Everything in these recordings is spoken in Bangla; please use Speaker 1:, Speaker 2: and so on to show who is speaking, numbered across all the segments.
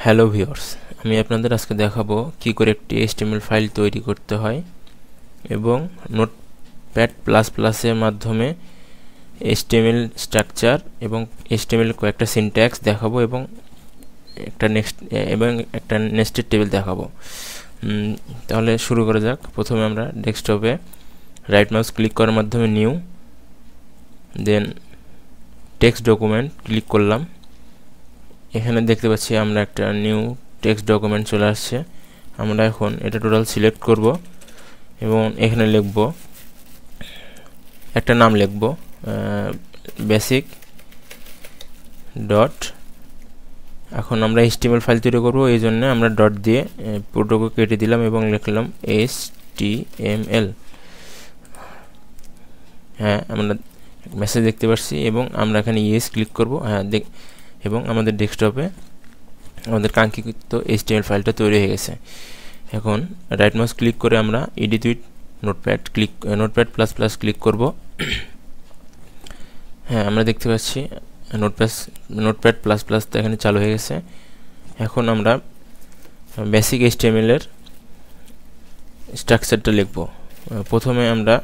Speaker 1: হ্যালো ভিউয়ার্স, আমি আপনাদের আজকে দেখাবো কি করে একটি HTML ফাইল তৈরি করতে হয় এবং নোটপ্যাড প্লাস প্লাসের মাধ্যমে HTML স্ট্রাকচার এবং HTML কয়েকটা সিনট্যাক্স দেখাবো এবং একটা নেস্টেড টেবিল দেখাবো। তাহলে শুরু করা যাক। প্রথমে আমরা ডেস্কটপে রাইট মাউস ক্লিক করার মাধ্যমে নিউ, দেন টেক্সট ডকুমেন্ট ক্লিক করলাম। এখানে দেখতে পাচ্ছি আমরা একটা নিউ টেক্সট ডকুমেন্ট চলে আসছে। আমরা এখন এটা টোটাল সিলেক্ট করব এবং এখানে লিখব, একটা নাম লিখব বেসিক ডট। এখন আমরা HTML ফাইল তৈরি করব, এই জন্য আমরা ডট দিয়ে পুরোটুকু কেটে দিলাম এবং লিখলাম HTML। হ্যাঁ, আমরা মেসেজ দেখতে পাচ্ছি এবং আমরা এখানে ইয়েস ক্লিক করব। এবং আমাদের ডেস্কটপে আমাদের কাঙ্ক্ষিত HTML ফাইলটা তৈরি হয়ে গেছে। এখন রাইট মাউস ক্লিক করে আমরা edit with notepad plus plus click করব। হ্যাঁ, আমরা দেখতে পাচ্ছি নোটপ্যাড প্লাস প্লাস এখানে চালু হয়ে গেছে। এখন আমরা বেসিক HTML এর স্ট্রাকচারটা লিখব। প্রথমে আমরা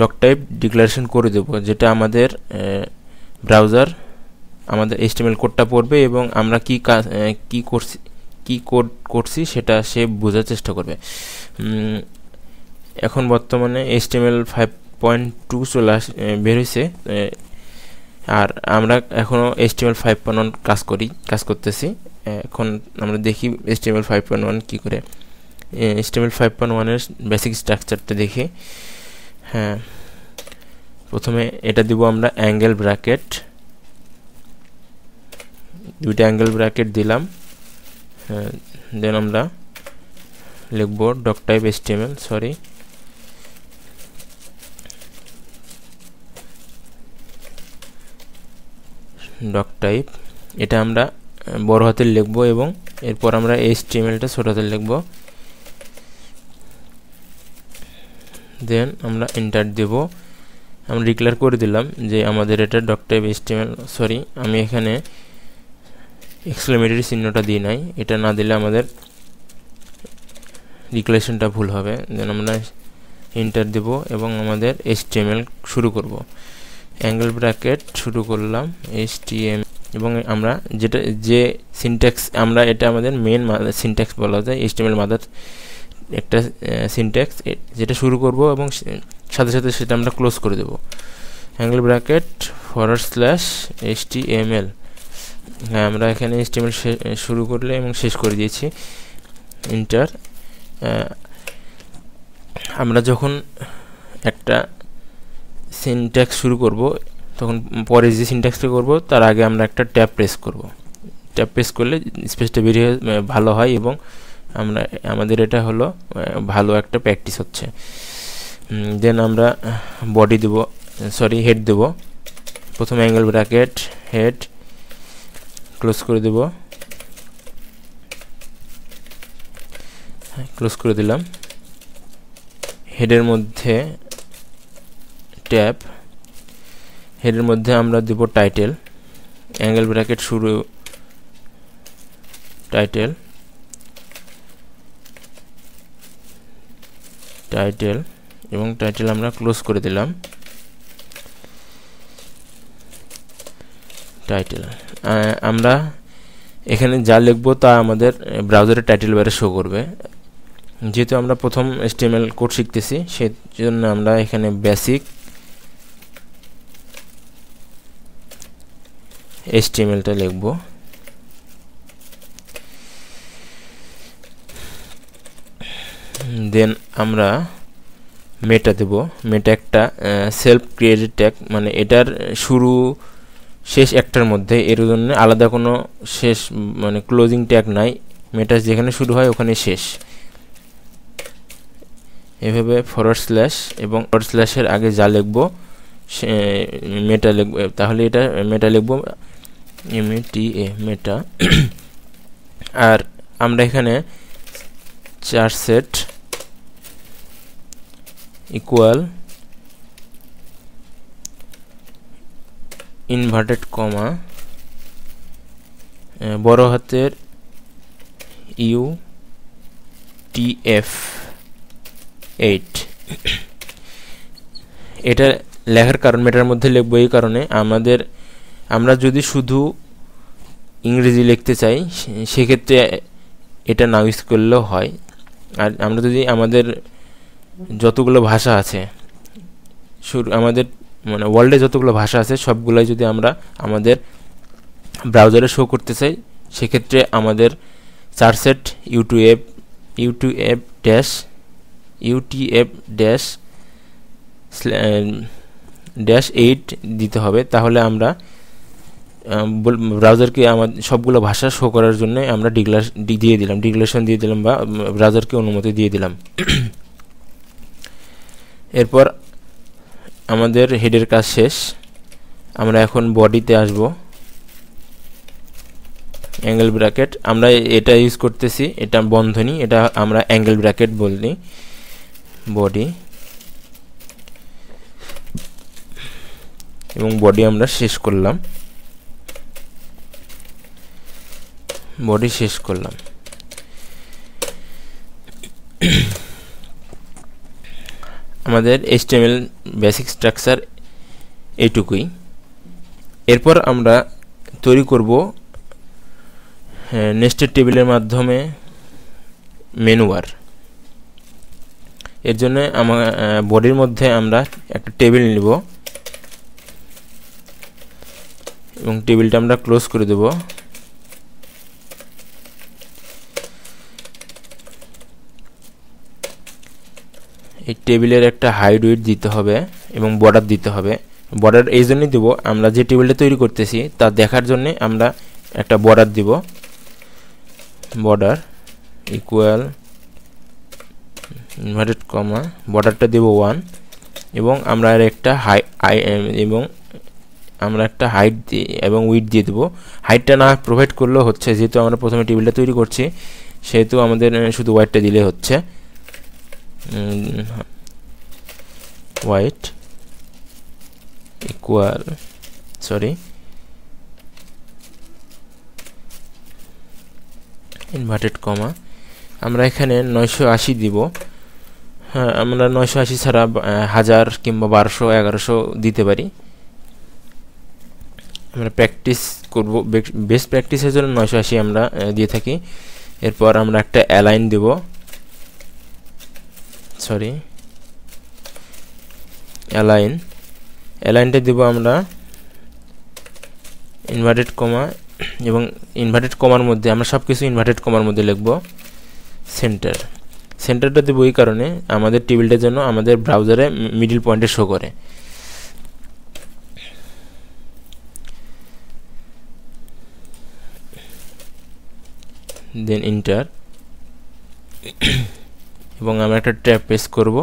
Speaker 1: ডক টাইপ ডিক্লারেশন করে দেব, যেটা আমাদের ব্রাউজার আমাদের HTML কোডটা পড়বে এবং আমরা কি কোড করছি সেটা সে বোঝার চেষ্টা করবে। এখন বর্তমানে HTML 5.2 বের হয়েছে, আর আমরা এখনও HTML 5.1 কাজ করতেছি। এখন আমরা দেখি HTML 5.1 কি করে। HTML 5.1 এর বেসিক স্ট্রাকচারটা দেখি। হ্যাঁ, প্রথমে এটা দিব আমরা অ্যাঙ্গেল ব্র্যাকেট, দুইটা অ্যাঙ্গেল ব্র্যাকেট দিলাম। দেন আমরা লিখব doc type HTML, doc type. এটা আমরা বড় হাতের লিখব এবং এরপর আমরা HTMLটা ছোট হাতের লিখব। দেন আমরা এন্টার দেব। আমরা ডিক্লেয়ার করে দিলাম যে আমাদের এটা ডক টাইপ HTML। আমি এখানে এক্সক্লেমেটরি চিহ্নটা দিই নাই, এটা না দিলে আমাদের ডিক্লারেশনটা ভুল হবে। দেন আমরা এন্টার দেব এবং আমাদের HTML শুরু করব। অ্যাঙ্গেল ব্র্যাকেট শুরু করলাম HTML এবং আমরা যে সিনট্যাক্স, আমরা এটা আমাদের মেন সিনট্যাক্স বলা যায়। HTML মাদার একটা সিনট্যাক্স, যেটা শুরু করব এবং সাথে সাথে সেটা আমরা ক্লোজ করে দেব। Angle bracket /HTML। হ্যাঁ, আমরা এখানে HTML শুরু করলে এবং শেষ করে দিয়েছি। এন্টার। আমরা যখন একটা সিনট্যাক্স শুরু করব তখন পরে যে সিনট্যাক্সটা করব তার আগে আমরা একটা ট্যাব প্রেস করব। ট্যাব প্রেস করলে স্পেসটা বেরিয়ে ভালো হয় এবং আমাদের এটা হলো ভালো একটা প্র্যাকটিস হচ্ছে। দেন আমরা বডি দেব, হেড দেব। প্রথমে অ্যাঙ্গেল ব্র্যাকেট হেড ক্লোজ করে দেব, ক্লোজ করে দিলাম। হেডের মধ্যে ট্যাব, হেডের মধ্যে আমরা দেব টাইটেল, অ্যাঙ্গেল ব্র্যাকেট শুরু টাইটেল এবং টাইটেল আমরা ক্লোজ করে দিলাম। টাইটেল আমরা এখানে যা লিখব তা আমাদের ব্রাউজারের টাইটেল বারে শো করবে। যেহেতু আমরা প্রথম HTML কোড শিখতেছি সেজন্য আমরা এখানে বেসিক HTMLটা লিখব। দেন আমরা মেটা দেব। মেটা একটা সেলফ ক্রিয়েটেড ট্যাগ, মানে এটার শুরু শেষ একটার মধ্যে, এর জন্য আলাদা কোনো শেষ মানে ক্লোজিং ট্যাগ নাই। মেটা যেখানে শুরু হয় ওখানে শেষ। এভাবে / এবং / আগে যা লিখব মেটা লিখব, তাহলে এটা মেটা লিখব META মেটা। আর আমরা এখানে 4 সেট ইকুয়াল ইনভার্টেড কমা বড় হাতের UTF-8 এটা লেখার কারণ এটার মধ্যে লিখবো এই কারণে আমরা যদি শুধু ইংরেজি লিখতে চাই সেক্ষেত্রে এটা না ইউজ করলেও হয়। আর আমরা যদি আমাদের যতগুলো ভাষা আছে আমাদের মানে ওয়ার্ল্ডে যতগুলো ভাষা আছে সবগুলোই যদি আমরা আমাদের ব্রাউজারে শো করতে চাই সেক্ষেত্রে আমাদের চার্টসেট UTF-8 দিতে হবে। তাহলে আমরা ব্রাউজারকে আমাদের সবগুলো ভাষা শো করার জন্য আমরা ডিক্লারেশন দিয়ে দিলাম বা ব্রাউজারকে অনুমতি দিয়ে দিলাম। এরপর আমাদের হেডের কাজ শেষ। আমরা এখন বডিতে আসব। অ্যাঙ্গেল ব্র্যাকেট আমরা এটা ইউজ করতেছি, এটা বন্ধনী, এটা আমরা অ্যাঙ্গেল ব্র্যাকেট বলি। বডি এবং বডি আমরা শেষ করলাম। আমাদের HTML বেসিক স্ট্রাকচার এইটুকুই। এরপর আমরা তৈরি করব নেস্টেড টেবিলের মাধ্যমে মেনু বার। এর জন্য বডির মধ্যে আমরা একটা টেবিল নিব এবং টেবিলটা আমরা ক্লোজ করে দেব। এই টেবিলের একটা হাইড উইডথ দিতে হবে এবং বর্ডার দিতে হবে। বর্ডার এই জন্যই দেবো, আমরা যে টেবিলটা তৈরি করতেছি তা দেখার জন্য আমরা একটা বর্ডার দিব। বর্ডার ইকুয়াল ইনভার্টেড কমা বর্ডারটা দেব 1 এবং আমরা একটা হাইট এবং উইডথ দিয়ে দেবো। হাইটটা না প্রোভাইড করলেও হচ্ছে, যেহেতু আমরা প্রথমে টেবিলটা তৈরি করছি সেহেতু আমাদের শুধু ওয়াইডটা দিলে হচ্ছে। ওয়াইড ইকুয়াল ইনভার্টেড কমা আমরা এখানে 980 দিব। হ্যাঁ, আমরা 980 ছাড়া 1000 কিংবা 1200 1100 দিতে পারি। আমরা প্র্যাকটিস করব, বেস্ট প্র্যাকটিসের জন্য 980 আমরা দিয়ে থাকি। এরপর আমরা একটা অ্যালাইন দেব, অ্যালাইনটা দেব আমরা ইনভার্টেড কমা এবং ইনভার্টেড কমার মধ্যে আমরা সব কিছু ইনভার্টেড কমার মধ্যে লিখব। সেন্টারটা দেব এই কারণে আমাদের টেবিলটার জন্য আমাদের ব্রাউজারে মিডল পয়েন্টে শো করে। দেন এন্টার এবং আমরা একটা ট্যাব প্রেস করব।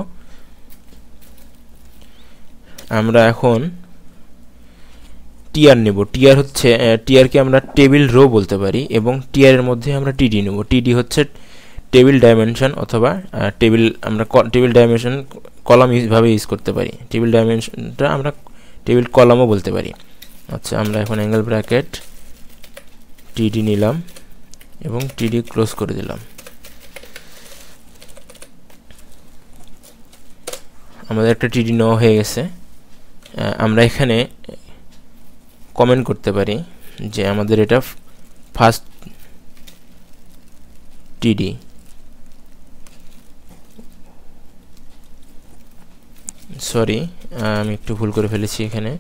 Speaker 1: আমরা এখন টিআর নেব। টিআরকে আমরা টেবিল রো বলতে পারি এবং টিআরের মধ্যে আমরা টিডি নেব। টিডি হচ্ছে টেবিল ডাইমেনশন অথবা টেবিল ডাইমেনশন কলাম ভাবে ইউজ করতে পারি। টেবিল ডাইমেনশনটা আমরা টেবিল কলামও বলতে পারি। আচ্ছা, আমরা এখন অ্যাঙ্গেল ব্র্যাকেট টিডি নিলাম এবং টিডি ক্লোজ করে দিলাম। আমাদের একটা টিডি নেওয়া হয়ে গেছে। আমরা এখানে কমেন্ট করতে পারি যে আমাদের এটা ফার্স্ট টিডি। আমি একটু ভুল করে ফেলেছি এখানে।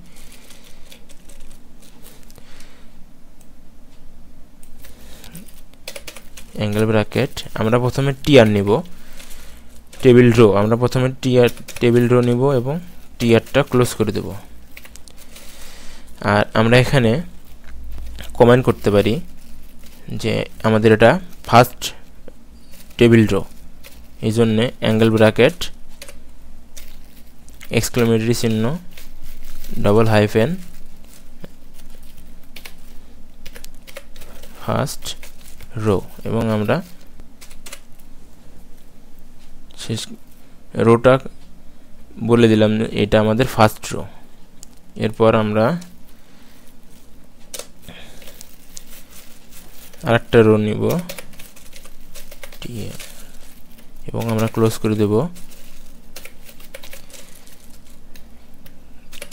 Speaker 1: অ্যাঙ্গেল ব্র্যাকেট আমরা প্রথমে টিআর নিব। টেবিল রো আমরা প্রথমে টেবিল রো নিব এবং টিআরটা ক্লোজ করে দেব। আর আমরা এখানে কমেন্ট করতে পারি যে আমাদের এটা ফার্স্ট টেবিল রো, এই জন্যে অ্যাঙ্গেল ব্র্যাকেট এক্সক্লেমেটরি চিহ্ন ডবল হাইফেন ফার্স্ট রো এবং আমরা শেষ রোটা বলে দিলাম এটা আমাদের ফার্স্ট রো। এরপর আমরা আরেকটা রো নিব টিআর এবং আমরা ক্লোজ করে দেব।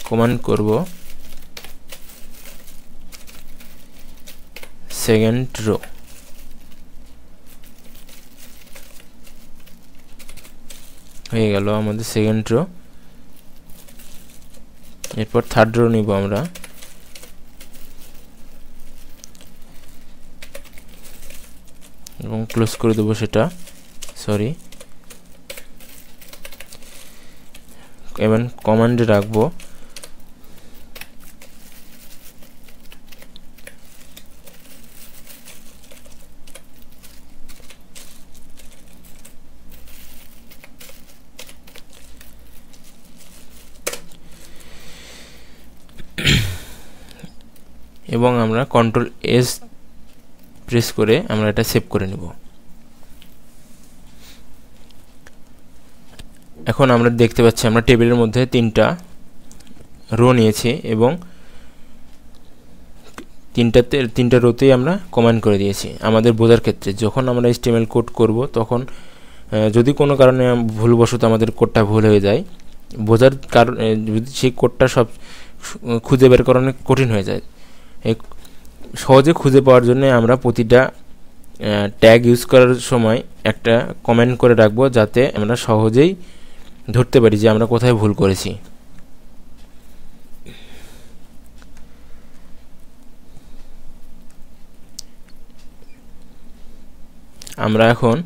Speaker 1: কমান্ড করব সেকেন্ড রো, হয়ে গেল আমাদের সেকেন্ড রো। এরপর থার্ড রো নিব আমরা, এবং ক্লোজ করে দেবো সেটা, সরি এবং কমান্ডে রাখবো এবং আমরা কন্ট্রোল এস প্রেস করে আমরা এটা সেভ করে নেব। এখন আমরা দেখতে পাচ্ছি আমরা টেবিলের মধ্যে 3টা রো নিয়েছি এবং 3টা রোতেই আমরা কমান্ড করে দিয়েছি। আমাদের বোঝার ক্ষেত্রে যখন আমরা HTML কোড করব তখন যদি কোনো কারণে ভুলবশত আমাদের কোডটা ভুল হয়ে যায়, বোঝার কারণে যদি সেই কোডটা সব খুঁজে বের করা অনেক কঠিন হয়ে যায়। এই সহজে খুঁজে পাওয়ার জন্য আমরা প্রতিটা ট্যাগ ইউজ করার সময় একটা কমেন্ট করে রাখবো, যাতে আমরা সহজেই ধরতে পারি যে আমরা কোথায় ভুল করেছি। আমরা এখন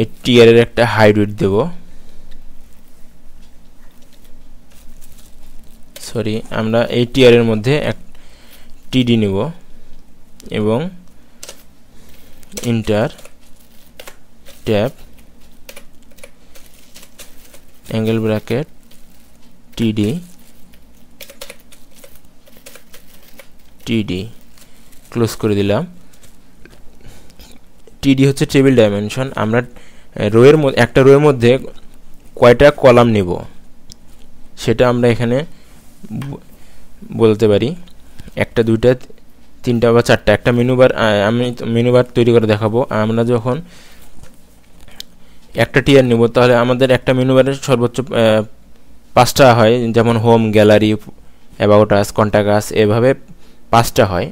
Speaker 1: এই টিআরের একটা হাইড উইডথ দেব, সরি আমরা এই টিআরের মধ্যে এক টিডি নেব এবং ইন্টার ট্যাব অ্যাঙ্গেল ব্র্যাকেট টিডি ক্লোজ করে দিলাম। টিডি হচ্ছে টেবিল ডাইমেনশন। আমরা রোয়ের মধ্যে একটা রোয়ের মধ্যে কয়টা কলাম নেব সেটা আমরা এখানে বলতে পারি, 1টা 2টা 3টা বা 4টা। একটা মেনুবার আমি মেনুবার তৈরি করে দেখাবো। আমরা যখন একটা টিয়ার নেব তাহলে আমাদের একটা মেনুবারের সর্বোচ্চ 5টা হয়, যেমন home, gallery, about us, contact আস, এভাবে 5টা হয়।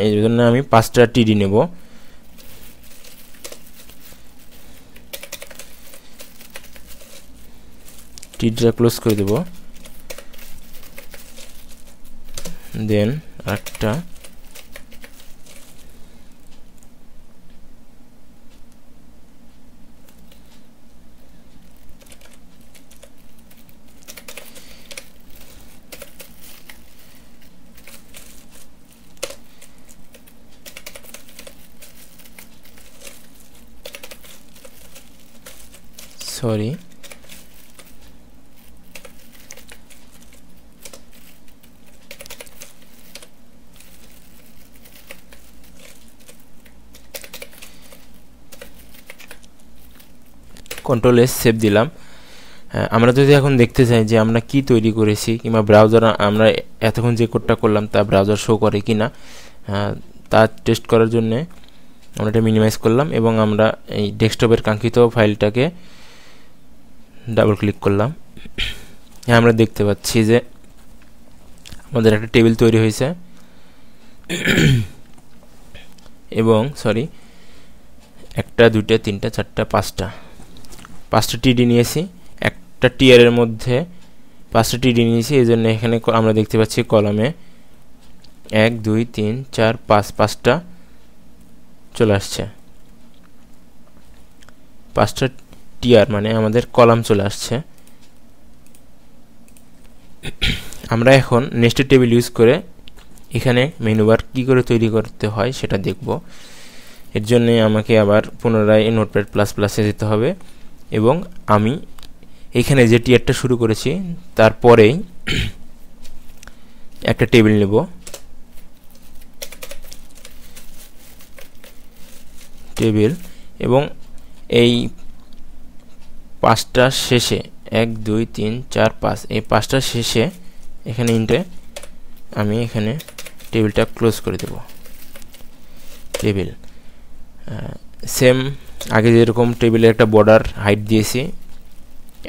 Speaker 1: এই জন্য আমি 5টা টিডি নেব। টিডিটা ক্লোজ করে দেব। দেন একটা সরি কন্ট্রোল এস সেভ দিলাম। আমরা যদি এখন দেখতে চাই যে আমরা কি তৈরি করেছি কিংবা ব্রাউজার আমরা এতক্ষণ যে কোডটা করলাম তা ব্রাউজার শো করে কিনা তা টেস্ট করার জন্য আমরা এটা মিনিমাইজ করলাম এবং আমরা এই ডেস্কটপের কাঙ্ক্ষিত ফাইলটাকে ডাবল ক্লিক করলাম। আমরা দেখতে পাচ্ছি যে আমাদের একটা টেবিল তৈরি হয়েছে এবং সরি 1টা 2টা 3টা 4টা 5টা টিডি নিয়েছি। একটা টিয়ারের মধ্যে 5টা টিডি নিয়েছি, এই জন্য এখানে আমরা দেখতে পাচ্ছি কলামে 1 2 3 4 5টা চলে আসছে। 5টা টিয়ার মানে আমাদের কলাম চলে আসছে। আমরা এখন নেস্টেড টেবিল ইউজ করে এখানে মেনুবার কি করে তৈরি করতে হয় সেটা দেখব। এর জন্য আমাকে আবার পুনরায় নোটপ্যাড প্লাস প্লাসে যেতে হবে এবং আমি এখানে যে টিয়ারটা শুরু করেছি তারপরেই একটা টেবিল নেব। টেবিল এবং এই 5টা শেষে 1 2 3 4 5 এই 5টা শেষে এখানে ইন্টে আমি এখানে টেবিলটা ক্লোজ করে দেব। টেবিল সেম আগে যেরকম টেবিলে একটা বর্ডার হাইট দিয়েছি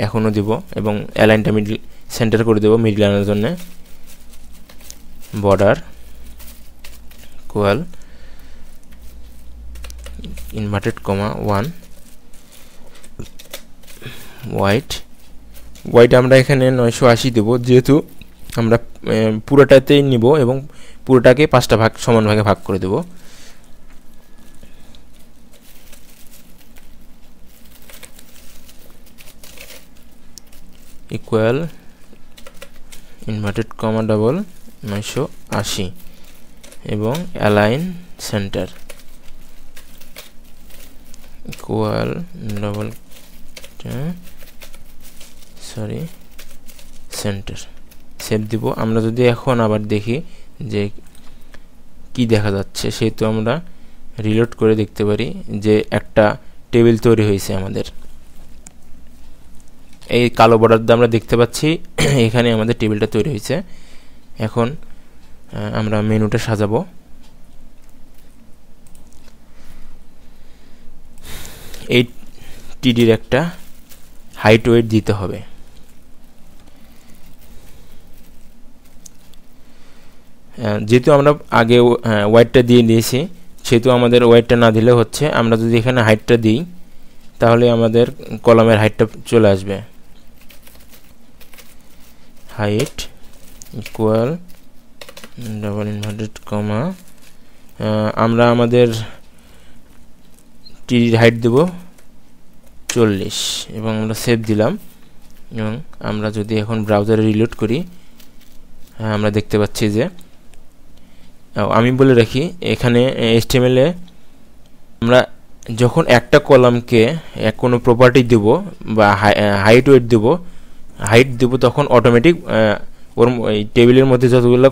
Speaker 1: এখনও দিব, এবং অ্যালাইনটা মিডল সেন্টার করে দেব মিডল আনার জন্য। Border equal inverted comma 1 white আমরা এখানে 980 দেব, যেহেতু আমরা পুরোটাতেই নিব এবং পুরোটাকে 5টা ভাগ সমান ভাগে ভাগ করে দেব। ইকুয়াল ইনভার্টেড কমা ডাবল 980 এবং align centre equal double centre. Save দিব। আমরা যদি এখন আবার দেখি যে কি দেখা যাচ্ছে, সেহেতু আমরা রিলোড করে দেখতে পারি যে একটা টেবিল তৈরি হয়েছে আমাদের। এই কালো বর্ডার দিয়ে আমরা দেখতে পাচ্ছি এখানে আমাদের টেবিলটা তৈরি হয়েছে। এখন আমরা মেনুটা সাজাবো। এই টিডির একটা হাইট ওয়েট দিতে হবে। যেহেতু আমরা আগে ওয়েটটা দিয়ে দিয়েছি, সেহেতু আমাদের ওয়েটটা না দিলে হচ্ছে, আমরা যদি এখানে হাইটটা দিই তাহলে আমাদের কলামের হাইটটা চলে আসবে। Height equal double inverted comma আমরা আমাদের টিডির হাইট দেব 40 এবং আমরা সেভ দিলাম। এবং আমরা যদি এখন ব্রাউজারে রিলোড করি, আমরা দেখতে পাচ্ছি যে আমি বলে রাখি এখানে HTML এ আমরা যখন একটা কলামকে কোনো প্রপার্টি দেব বা হাইট ওয়েট দেব তখন অটোমেটিক ওর এই টেবিলের মধ্যে যতগুলো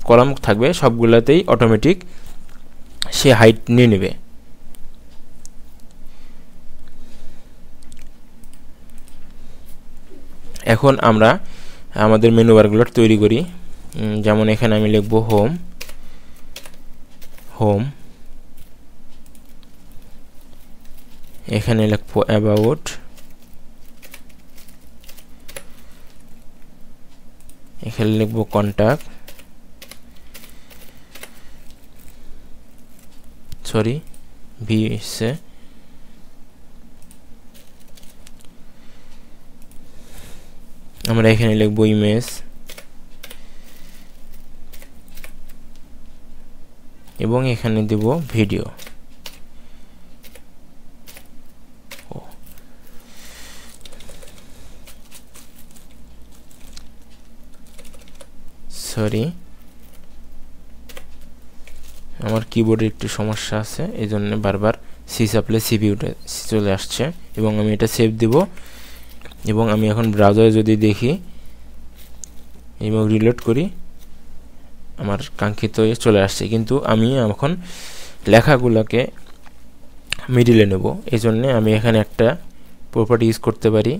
Speaker 1: কলাম থাকবে সবগুলোতেই অটোমেটিক সে হাইট নিয়ে নেবে। এখন আমরা আমাদের মেনু বারগুলো তৈরি করি। যেমন এখানে আমি লিখব হোম, এখানে লিখব অ্যাবাউট, এখানে লিখব কন্টাক্ট, আমরা এখানে লিখব ইমেজ এবং এখানে দেব ভিডিও। আমার কিবোর্ডে একটু সমস্যা আছে, এই জন্য বারবার সি চাপলে সিপিইউতে চলে আসছে। এবং আমি এটা সেভ দেব। এবং আমি এখন ব্রাউজারে যদি দেখি এবং রিলোড করি, আমার কাঙ্ক্ষিত চলে আসছে, কিন্তু আমি এখন লেখাগুলোকে মিডিলে নেব। এই জন্য আমি এখানে একটা প্রপার্টি ইউজ করতে পারি,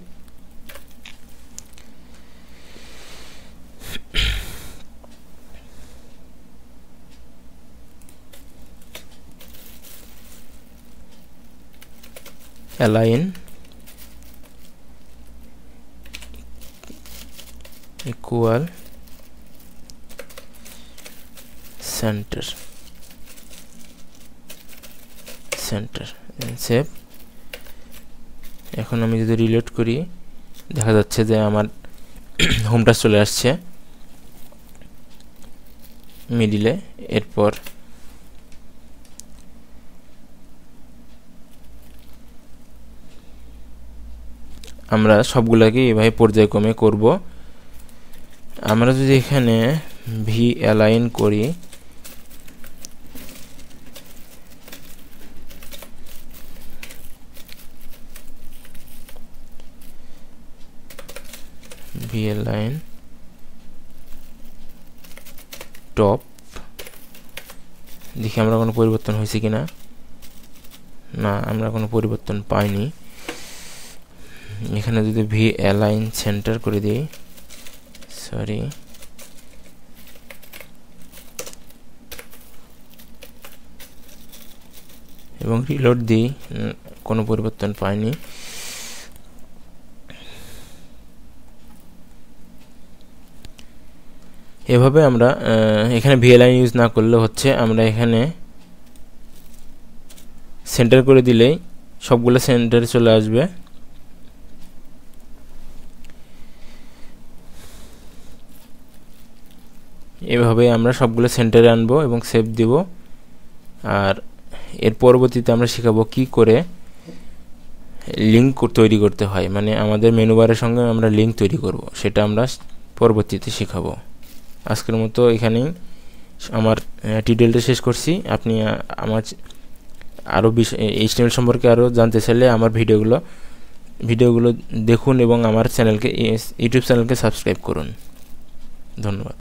Speaker 1: অ্যালাইন ইকুয়াল সেন্টার সেভ। এখন আমি যদি রিলোড করি, দেখা যাচ্ছে যে আমার হোমটা চলে আসছে মিডিলে। এরপর আমরা সবগুলাকে এভাবে পর্যায়ক্রমে করব। আমরা যদি এখানে ভি অ্যালাইন করি, ভি অ্যালাইন টপ, দেখি আমরা কোনো পরিবর্তন হয়েছে কিনা। না, আমরা কোনো পরিবর্তন পাইনি। এখানে যদি ভি অ্যালাইন সেন্টার করে দিই, এবং রিলোড দিই, কোনো পরিবর্তন পাইনি। এভাবে আমরা এখানে ভিএলআই ইউজ না করলে হচ্ছে আমরা এখানে সেন্টার করে দিলেই সবগুলো সেন্টারে চলে আসবে। এভাবে আমরা সবগুলো সেন্টারে আনবো এবং সেভ দিব। আর এর পরবর্তীতে আমরা শেখাবো কি করে লিঙ্ক তৈরি করতে হয়, মানে আমাদের মেনু বারের সঙ্গে আমরা লিঙ্ক তৈরি করব, সেটা আমরা পরবর্তীতে শেখাবো। আজকের মতো এখানেই আমার টিউটোরিয়ালটা শেষ করছি। আপনি আমার আরও HTML সম্পর্কে আরও জানতে চাইলে আমার ভিডিওগুলো দেখুন এবং আমার চ্যানেলকে ইউটিউব চ্যানেলকে সাবস্ক্রাইব করুন। ধন্যবাদ।